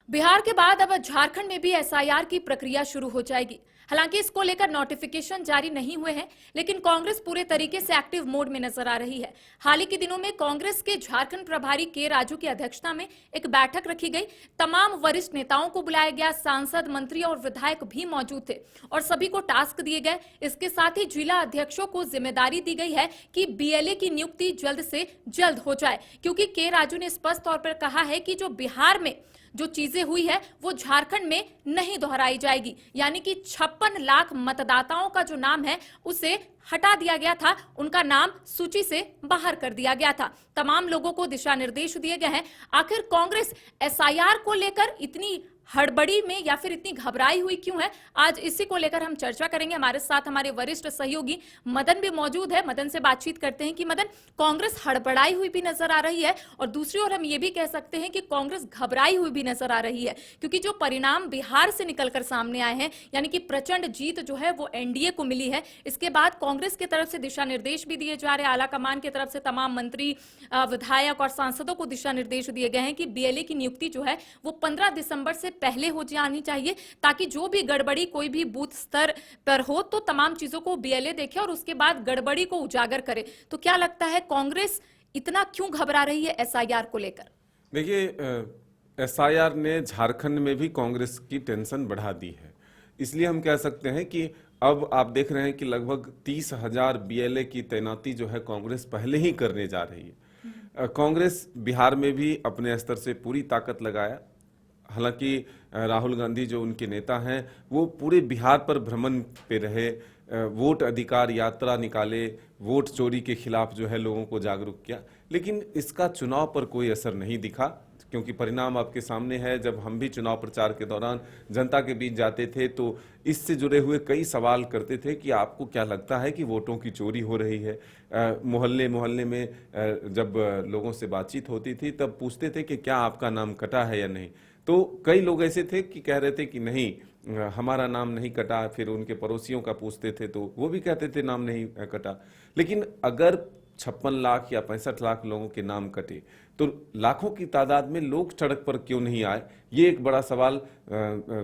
बिहार के बाद अब झारखंड में भी एसआईआर की प्रक्रिया शुरू हो जाएगी। हालांकि इसको लेकर नोटिफिकेशन जारी नहीं हुए हैं, लेकिन कांग्रेस पूरे तरीके से एक्टिव मोड में नजर आ रही है। हाल ही के दिनों में कांग्रेस के झारखंड प्रभारी के राजू की अध्यक्षता में एक बैठक रखी गई। तमाम वरिष्ठ नेताओं को बुलाया गया, सांसद, मंत्री और विधायक भी मौजूद थे और सभी को टास्क दिए गए। इसके साथ ही जिला अध्यक्षों को जिम्मेदारी दी गई है कि बीएलए की नियुक्ति जल्द से जल्द हो जाए, क्योंकि के राजू ने स्पष्ट तौर पर कहा है कि जो बिहार में जो चीजें हुई है वो झारखंड में नहीं दोहराई जाएगी। यानी कि 56 लाख मतदाताओं का जो नाम है उसे हटा दिया गया था, उनका नाम सूची से बाहर कर दिया गया था। तमाम लोगों को दिशा निर्देश दिए गए हैं। आखिर कांग्रेस एसआईआर को लेकर इतनी हड़बड़ी में या फिर इतनी घबराई हुई क्यों है, आज इसी को लेकर हम चर्चा करेंगे। हमारे साथ हमारे वरिष्ठ सहयोगी मदन भी मौजूद है। मदन से बातचीत करते हैं कि मदन, कांग्रेस हड़बड़ाई हुई भी नजर आ रही है और दूसरी ओर हम ये भी कह सकते हैं कि कांग्रेस घबराई हुई भी नजर आ रही है, क्योंकि जो परिणाम बिहार से निकलकर सामने आए हैं, यानी कि प्रचंड जीत जो है वो एनडीए को मिली है। इसके बाद कांग्रेस की तरफ से दिशा निर्देश भी दिए जा रहे हैं। आला कमान की तरफ से तमाम मंत्री, विधायक और सांसदों को दिशा निर्देश दिए गए हैं कि बीएलए की नियुक्ति जो है वो 15 दिसंबर से पहले हो जानी चाहिए, ताकि जो भी गड़बड़ी कोई भी बूथ स्तर पर हो तो तमाम चीजों को बीएलए देखे और उसके बाद गड़बड़ी को उजागर करे। तो क्या लगता है, कांग्रेस इतना क्यों घबरा रही है एसआईआर को लेकर? देखिए, एसआईआर ने झारखंड में भी कांग्रेस की टेंशन बढ़ा दी है। इसलिए हम कह सकते हैं कि अब आप देख रहे हैं कि लगभग 30,000 बीएलए की तैनाती जो है कांग्रेस पहले ही करने जा रही है। कांग्रेस बिहार में भी अपने स्तर से पूरी ताकत लगाया। हालांकि राहुल गांधी जो उनके नेता हैं वो पूरे बिहार पर भ्रमण पे रहे, वोट अधिकार यात्रा निकाले, वोट चोरी के खिलाफ जो है लोगों को जागरूक किया, लेकिन इसका चुनाव पर कोई असर नहीं दिखा, क्योंकि परिणाम आपके सामने है। जब हम भी चुनाव प्रचार के दौरान जनता के बीच जाते थे तो इससे जुड़े हुए कई सवाल करते थे कि आपको क्या लगता है कि वोटों की चोरी हो रही है। मोहल्ले मोहल्ले में जब लोगों से बातचीत होती थी तब पूछते थे कि क्या आपका नाम कटा है या नहीं। तो कई लोग ऐसे थे कि कह रहे थे कि नहीं, हमारा नाम नहीं कटा। फिर उनके पड़ोसियों का पूछते थे तो वो भी कहते थे नाम नहीं कटा। लेकिन अगर 56 लाख या 65 लाख लोगों के नाम कटे तो लाखों की तादाद में लोग सड़क पर क्यों नहीं आए, ये एक बड़ा सवाल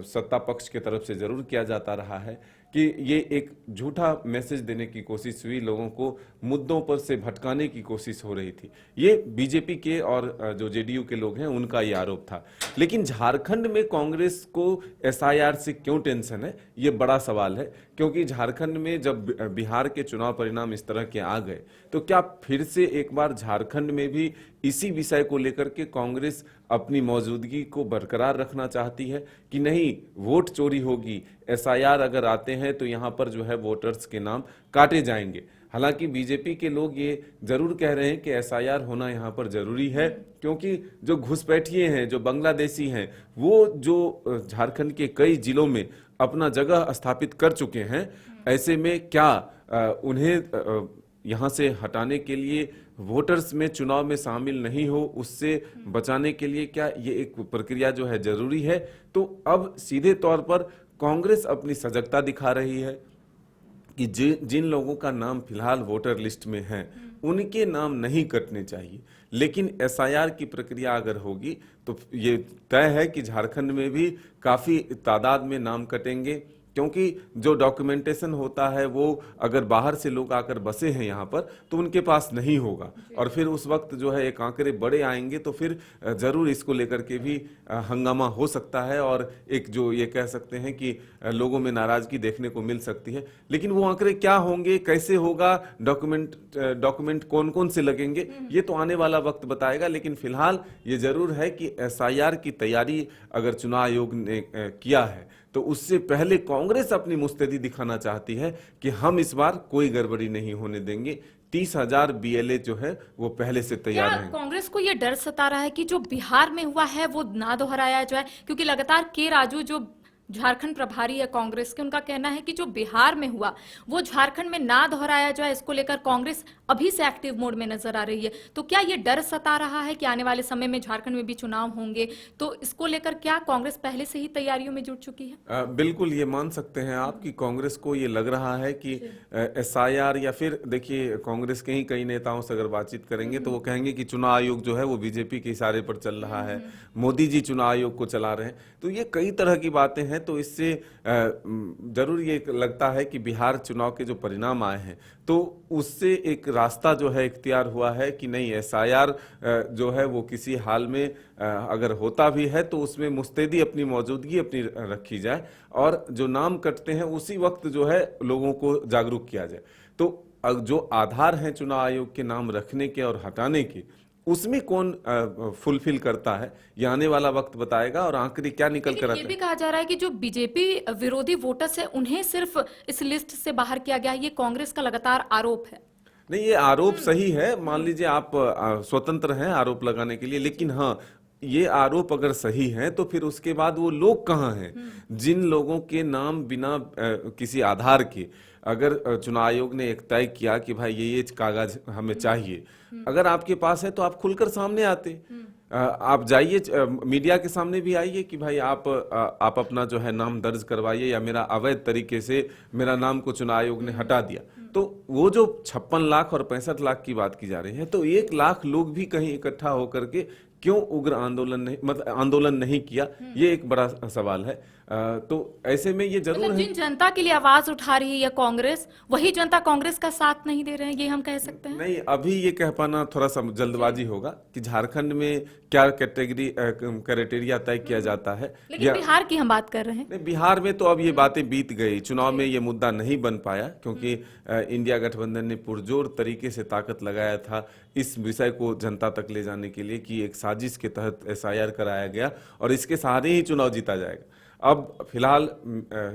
सत्ता पक्ष की तरफ से जरूर किया जाता रहा है कि ये एक झूठा मैसेज देने की कोशिश हुई, लोगों को मुद्दों पर से भटकाने की कोशिश हो रही थी। ये बीजेपी के और जो जेडीयू के लोग हैं उनका ये आरोप था। लेकिन झारखंड में कांग्रेस को एसआईआर से क्यों टेंशन है, ये बड़ा सवाल है। क्योंकि झारखंड में जब बिहार के चुनाव परिणाम इस तरह के आ गए तो क्या फिर से एक बार झारखंड में भी इसी विषय को लेकर के कांग्रेस अपनी मौजूदगी को बरकरार रखना चाहती है कि नहीं, वोट चोरी होगी, एसआईआर अगर आते हैं तो यहां पर जो है वोटर्स के नाम काटे जाएंगे। हालांकि बीजेपी के लोग ये जरूर कह रहे हैं कि एसआईआर होना यहाँ पर जरूरी है, क्योंकि जो घुसपैठिए हैं, जो बांग्लादेशी हैं, वो जो झारखंड के कई जिलों में अपना जगह स्थापित कर चुके हैं। ऐसे में क्या उन्हें यहाँ से हटाने के लिए, वोटर्स में चुनाव में शामिल नहीं हो उससे बचाने के लिए क्या ये एक प्रक्रिया जो है जरूरी है? तो अब सीधे तौर पर कांग्रेस अपनी सजगता दिखा रही है कि जिन लोगों का नाम फिलहाल वोटर लिस्ट में है उनके नाम नहीं कटने चाहिए। लेकिन एसआईआर की प्रक्रिया अगर होगी तो ये तय है कि झारखंड में भी काफी तादाद में नाम कटेंगे, क्योंकि जो डॉक्यूमेंटेशन होता है वो अगर बाहर से लोग आकर बसे हैं यहाँ पर तो उनके पास नहीं होगा, और फिर उस वक्त जो है एक आंकड़े बड़े आएंगे तो फिर जरूर इसको लेकर के भी हंगामा हो सकता है और एक जो ये कह सकते हैं कि लोगों में नाराजगी देखने को मिल सकती है। लेकिन वो आंकड़े क्या होंगे, कैसे होगा, डॉक्यूमेंट कौन कौन से लगेंगे, ये तो आने वाला वक्त बताएगा। लेकिन फिलहाल ये जरूर है कि एसआईआर की तैयारी अगर चुनाव आयोग ने किया है तो उससे पहले कांग्रेस अपनी मुस्तैदी दिखाना चाहती है कि हम इस बार कोई गड़बड़ी नहीं होने देंगे। 30,000 बीएलए जो है वो पहले से तैयार हैं। कांग्रेस को ये डर सता रहा है कि जो बिहार में हुआ है वो ना दोहराया जाए, क्योंकि लगातार के राजू जो झारखंड प्रभारी है कांग्रेस के, उनका कहना है कि जो बिहार में हुआ वो झारखंड में ना दोहराया जाए, इसको लेकर कांग्रेस अभी से एक्टिव मोड में नजर आ रही है। तो क्या ये डर सता रहा है कि आने वाले समय में झारखंड में भी चुनाव होंगे, तो इसको लेकर क्या कांग्रेस पहले से ही तैयारियों में जुट चुकी है? बिल्कुल ये मान सकते हैं आप कि कांग्रेस को ये लग रहा है कि एसआईआर, या फिर देखिए कांग्रेस के ही कई नेताओं से अगर बातचीत करेंगे तो वो कहेंगे कि चुनाव आयोग जो है वो बीजेपी के इशारे पर चल रहा है, मोदी जी चुनाव आयोग को चला रहे हैं। तो ये कई तरह की बातें हैं। तो इससे जरूर ये लगता है कि बिहार चुनाव के जो परिणाम आए हैं तो उससे एक रास्ता जो है इख्तियार हुआ है कि नहीं, एसआईआर जो है वो किसी हाल में अगर होता भी है तो उसमें मुस्तैदी अपनी मौजूदगी अपनी रखी जाए और जो नाम कटते हैं उसी वक्त जो है लोगों को जागरूक किया जाए। तो जो आधार हैं चुनाव आयोग के नाम रखने के और हटाने के, उसमें कौन फुलफिल करता है ये आने वाला वक्त बताएगा और आखिरी क्या निकल कर आता है। ये भी कहा जा रहा है कि जो बीजेपी विरोधी वोटर्स है उन्हें सिर्फ इस लिस्ट से बाहर किया गया है, ये कांग्रेस का लगातार आरोप है। नहीं, ये आरोप सही है, मान लीजिए आप स्वतंत्र हैं आरोप लगाने के लिए, लेकिन हाँ ये आरोप अगर सही है तो फिर उसके बाद वो लोग कहाँ हैं जिन लोगों के नाम बिना किसी आधार के, अगर चुनाव आयोग ने एक तय किया कि भाई ये कागज हमें चाहिए, अगर आपके पास है तो आप खुलकर सामने आते, आप जाइए मीडिया के सामने भी आइए कि भाई आप अपना जो है नाम दर्ज करवाइए या मेरा अवैध तरीके से मेरा नाम को चुनाव आयोग ने हटा दिया। तो वो जो 56 लाख और 65 लाख की बात की जा रही है, तो 1 लाख लोग भी कहीं इकट्ठा होकर के क्यों उग्र आंदोलन नहीं किया, ये एक बड़ा सवाल है। तो ऐसे में ये जरूर है, जिन जनता के लिए आवाज उठा रही है कांग्रेस, वही जनता कांग्रेस का साथ नहीं दे रहे हैं, ये हम कह सकते हैं। नहीं, अभी ये कह पाना थोड़ा सा जल्दबाजी होगा कि झारखंड में क्या कैटेगरी क्राइटेरिया तय किया जाता है। लेकिन बिहार की हम बात कर रहे हैं। नहीं, बिहार में तो अब ये बातें बीत गई, चुनाव में ये मुद्दा नहीं बन पाया क्योंकि इंडिया गठबंधन ने पुरजोर तरीके से ताकत लगाया था इस विषय को जनता तक ले जाने के लिए कि एक साजिश के तहत एसआईआर कराया गया और इसके सहारे ही चुनाव जीता जाएगा। अब फिलहाल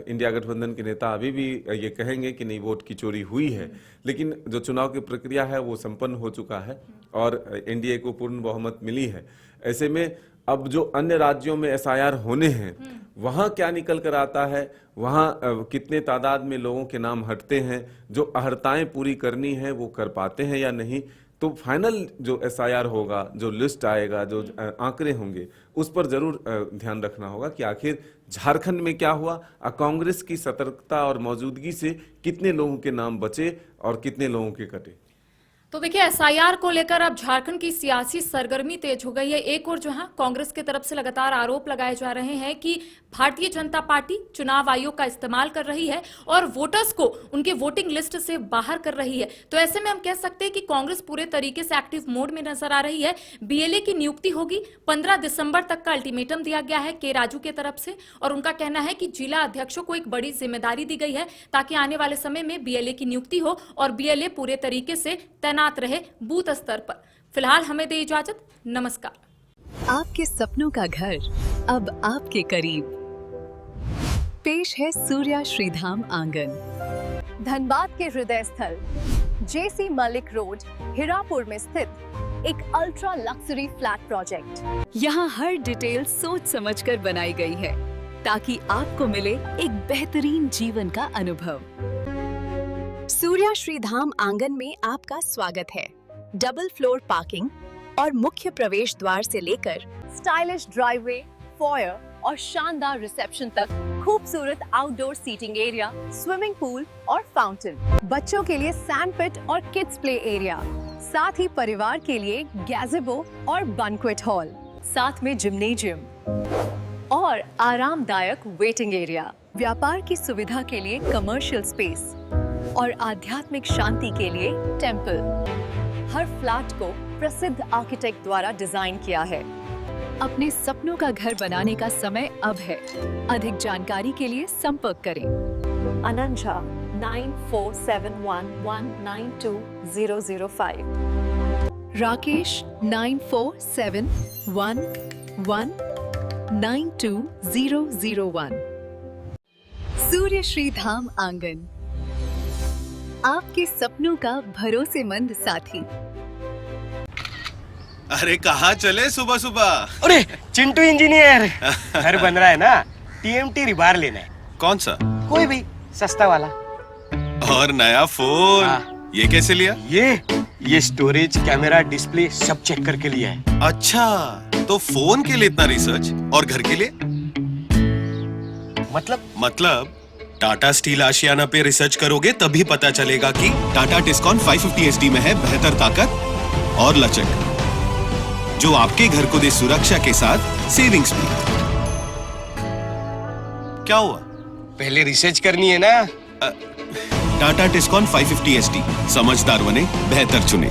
इंडिया गठबंधन के नेता अभी भी ये कहेंगे कि नहीं, वोट की चोरी हुई है, लेकिन जो चुनाव की प्रक्रिया है वो संपन्न हो चुका है और एनडीए को पूर्ण बहुमत मिली है। ऐसे में अब जो अन्य राज्यों में एसआईआर होने हैं वहां क्या निकल कर आता है, वहां कितने तादाद में लोगों के नाम हटते हैं, जो अहर्ताएं पूरी करनी है वो कर पाते हैं या नहीं। तो फाइनल जो एसआईआर होगा, जो लिस्ट आएगा, जो आंकड़े होंगे, उस पर जरूर ध्यान रखना होगा कि आखिर झारखंड में क्या हुआ, कांग्रेस की सतर्कता और मौजूदगी से कितने लोगों के नाम बचे और कितने लोगों के कटे। तो देखिए, एसआईआर को लेकर अब झारखंड की सियासी सरगर्मी तेज हो गई है। एक और जो है कांग्रेस की तरफ से लगातार आरोप लगाए जा रहे हैं कि भारतीय जनता पार्टी चुनाव आयोग का इस्तेमाल कर रही है और वोटर्स को उनके वोटिंग लिस्ट से बाहर कर रही है। तो ऐसे में हम कह सकते हैं कि कांग्रेस पूरे तरीके से एक्टिव मोड में नजर आ रही है। बीएलए की नियुक्ति होगी, 15 दिसंबर तक का अल्टीमेटम दिया गया है के राजू की तरफ से और उनका कहना है कि जिला अध्यक्षों को एक बड़ी जिम्मेदारी दी गई है ताकि आने वाले समय में बीएलए की नियुक्ति हो और बीएलए पूरे तरीके से तैनात रहे बूथ स्तर पर। फिलहाल हमें दे इजाजत, नमस्कार। आपके सपनों का घर अब आपके करीब। पेश है सूर्या श्रीधाम आंगन, धनबाद के हृदय स्थल जेसी मलिक रोड, हिरापुर में स्थित एक अल्ट्रा लक्सरी फ्लैट प्रोजेक्ट। यहाँ हर डिटेल सोच समझकर बनाई गई है ताकि आपको मिले एक बेहतरीन जीवन का अनुभव। सूर्या श्रीधाम आंगन में आपका स्वागत है। डबल फ्लोर पार्किंग और मुख्य प्रवेश द्वार से लेकर स्टाइलिश ड्राइववे, फॉयर और शानदार रिसेप्शन तक खूबसूरत outdoor seating area, swimming pool और फाउंटेन, बच्चों के लिए सैंड पिट और किड्स प्ले एरिया, साथ ही परिवार के लिए गैज़ेबो और बैंक्वेट हॉल, साथ में जिम्नेजियम और आरामदायक वेटिंग एरिया, व्यापार की सुविधा के लिए कमर्शियल स्पेस और आध्यात्मिक शांति के लिए टेंपल। हर फ्लैट को प्रसिद्ध आर्किटेक्ट द्वारा डिजाइन किया है। अपने सपनों का घर बनाने का समय अब है। अधिक जानकारी के लिए संपर्क करें। अनंजा 9471192005, राकेश 9471192001। सूर्य श्रीधाम आंगन, आपके सपनों का भरोसेमंद साथी। अरे कहाँ चले सुबह सुबह? अरे चिंटू इंजीनियर, घर बन रहा है ना, TMT रिबार लेना है। कौन सा? कोई भी सस्ता वाला। और नया फोन? हाँ। ये कैसे लिया? ये स्टोरेज, कैमरा, डिस्प्ले सब चेक करके लिया है। अच्छा, तो फोन के लिए इतना रिसर्च और घर के लिए? मतलब टाटा स्टील आशियाना पे रिसर्च करोगे तभी पता चलेगा कि टाटा टिस्कॉन 550 SD में है बेहतर ताकत और लचक, जो आपके घर को दे सुरक्षा के साथ सेविंग्स भी। क्या हुआ? पहले रिसर्च करनी है ना। टाटा टिस्कॉन 550 SD, समझदार बने, बेहतर चुने।